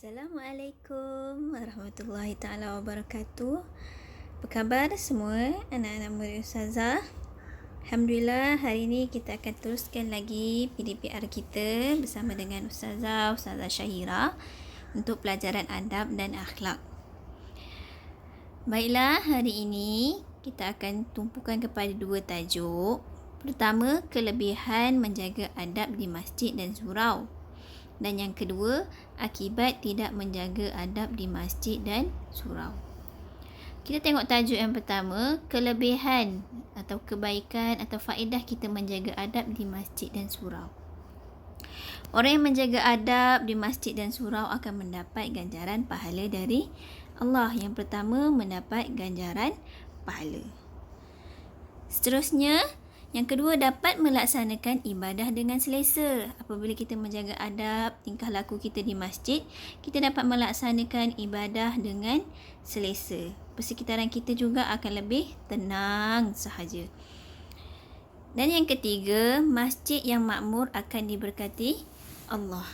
Assalamualaikum warahmatullahi taala wabarakatuh. Apa khabar semua anak-anak murid Ustazah? Alhamdulillah, hari ini kita akan teruskan lagi PDPR kita bersama dengan Ustazah Syahira untuk pelajaran adab dan akhlak. Baiklah, hari ini kita akan tumpukan kepada dua tajuk. Pertama, kelebihan menjaga adab di masjid dan surau. Dan yang kedua, akibat tidak menjaga adab di masjid dan surau. Kita tengok tajuk yang pertama, kelebihan atau kebaikan atau faedah kita menjaga adab di masjid dan surau. Orang yang menjaga adab di masjid dan surau akan mendapat ganjaran pahala dari Allah. Yang pertama, mendapat ganjaran pahala. Seterusnya, yang kedua, dapat melaksanakan ibadah dengan selesa. Apabila kita menjaga adab, tingkah laku kita di masjid, kita dapat melaksanakan ibadah dengan selesa. Persekitaran kita juga akan lebih tenang sahaja. Dan yang ketiga, masjid yang makmur akan diberkati Allah.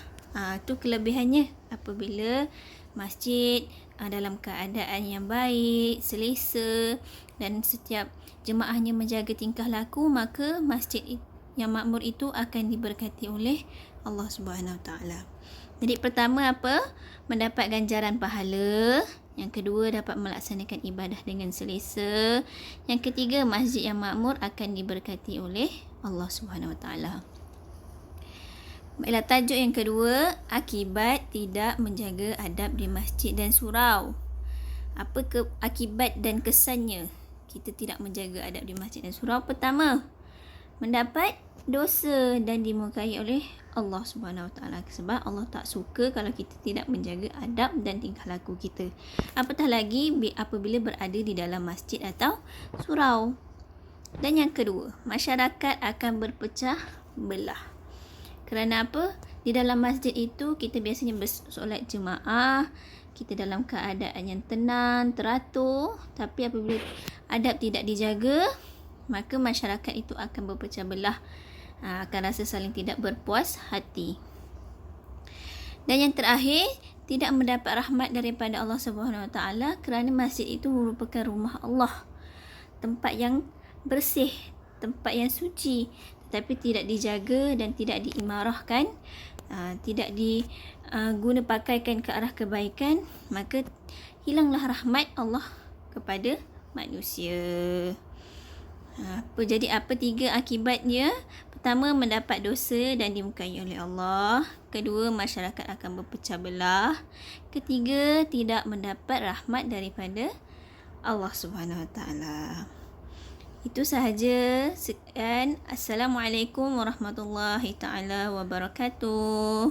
Itu kelebihannya apabila masjid dalam keadaan yang baik, selesa dan setiap jemaahnya menjaga tingkah laku, maka masjid yang makmur itu akan diberkati oleh Allah Subhanahu Wa Taala. Jadi pertama apa? Mendapat ganjaran pahala. Yang kedua, dapat melaksanakan ibadah dengan selesa. Yang ketiga, masjid yang makmur akan diberkati oleh Allah Subhanahu Wa Taala. Baiklah, tajuk yang kedua, akibat tidak menjaga adab di masjid dan surau. Apa akibat dan kesannya kita tidak menjaga adab di masjid dan surau? Pertama, mendapat dosa dan dimurkai oleh Allah Subhanahu Wa Taala, sebab Allah tak suka kalau kita tidak menjaga adab dan tingkah laku kita. Apatah lagi apabila berada di dalam masjid atau surau. Dan yang kedua, masyarakat akan berpecah belah. Kerana apa? Di dalam masjid itu kita biasanya bersolat jemaah, kita dalam keadaan yang tenang, teratur. Tapi apabila adab tidak dijaga, maka masyarakat itu akan berpecah belah, akan rasa saling tidak berpuas hati. Dan yang terakhir, tidak mendapat rahmat daripada Allah Subhanahu Wa Taala kerana masjid itu merupakan rumah Allah, tempat yang bersih, tempat yang suci, tetapi tidak dijaga dan tidak diimarahkan, tidak diguna pakaikan ke arah kebaikan, maka hilanglah rahmat Allah kepada manusia. Jadi apa tiga akibatnya? Pertama, mendapat dosa dan dimurkai oleh Allah. Kedua, masyarakat akan berpecah belah. Ketiga, tidak mendapat rahmat daripada Allah Subhanahu Wa Taala. Itu sahaja. Sekian. Assalamualaikum warahmatullahi taala wabarakatuh.